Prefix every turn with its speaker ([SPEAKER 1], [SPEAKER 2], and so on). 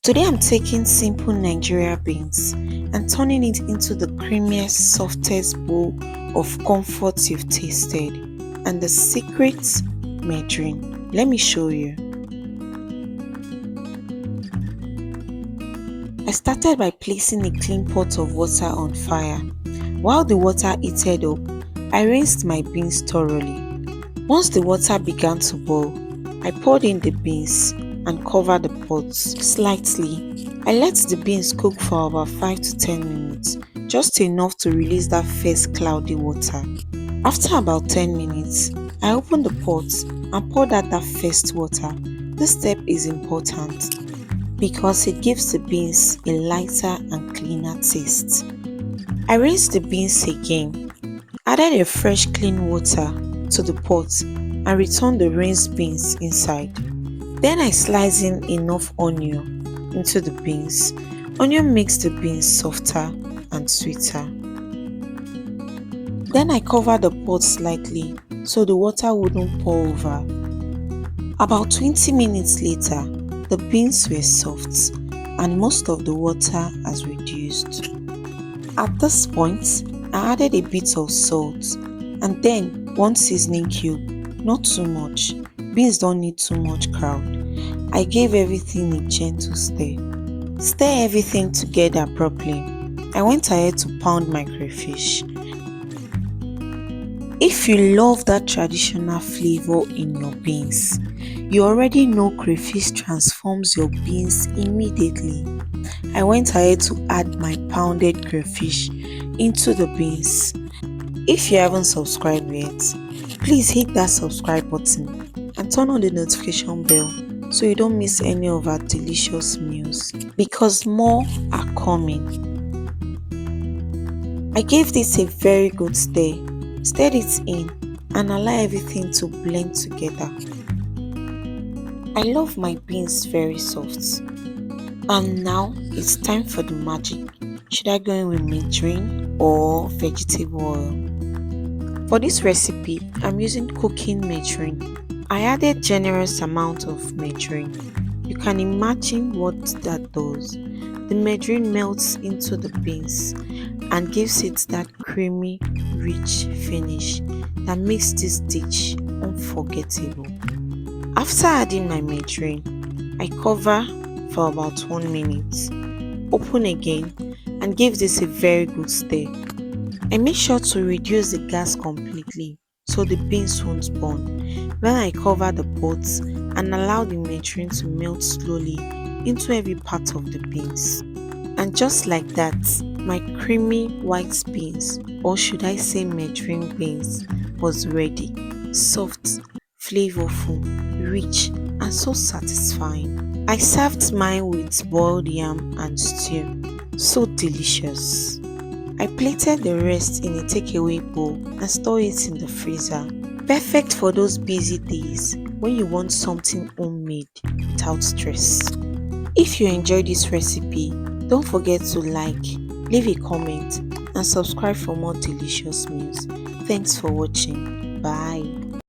[SPEAKER 1] Today I'm taking simple Nigerian beans and turning it into the creamiest, softest bowl of comfort you've tasted. And the secret, margarine. Let me show you. I started by placing a clean pot of water on fire. While the water heated up, I rinsed my beans thoroughly. Once the water began to boil, I poured in the beans and covered the pot slightly. I let the beans cook for about 5 to 10 minutes, just enough to release that first cloudy water. After about 10 minutes, I opened the pot and poured out that first water. This step is important because it gives the beans a lighter and cleaner taste. I rinsed the beans again, added a fresh clean water to the pot and returned the rinsed beans inside. Then I sliced in enough onion into the beans. Onion makes the beans softer and sweeter. Then I covered the pot slightly so the water wouldn't pour over. About 20 minutes later, the beans were soft and most of the water has reduced. At this point, I added a bit of salt and then one seasoning cube, not too much. Beans don't need too much crowd. I gave everything a gentle stir. Stir everything together properly. I went ahead to pound my crayfish. If you love that traditional flavor in your beans, you already know crayfish transforms your beans immediately. I went ahead to add my pounded crayfish into the beans. If you haven't subscribed yet, please hit that subscribe button and turn on the notification bell so you don't miss any of our delicious meals, because more are coming. I gave this a very good stir, stirred it in and allow everything to blend together. I love my beans very soft. And now it's time for the magic. Should I go in with margarine or vegetable oil? For this recipe, I'm using cooking margarine. I added generous amount of margarine. You can imagine what that does. The margarine melts into the beans and gives it that creamy, rich finish that makes this dish unforgettable. After adding my margarine, I cover for about 1 minute. Open again and give this a very good stir. I make sure to reduce the gas completely so the beans won't burn. Then I cover the pot and allow the margarine to melt slowly into every part of the beans. And just like that, my creamy white beans, or should I say margarine beans, was ready. Soft, flavorful, rich and so satisfying. I served mine with boiled yam and stew. So delicious. I plated the rest in a takeaway bowl and stored it in the freezer. Perfect for those busy days when you want something homemade without stress. If you enjoyed this recipe, don't forget to like, leave a comment and subscribe for more delicious meals. Thanks for watching. Bye.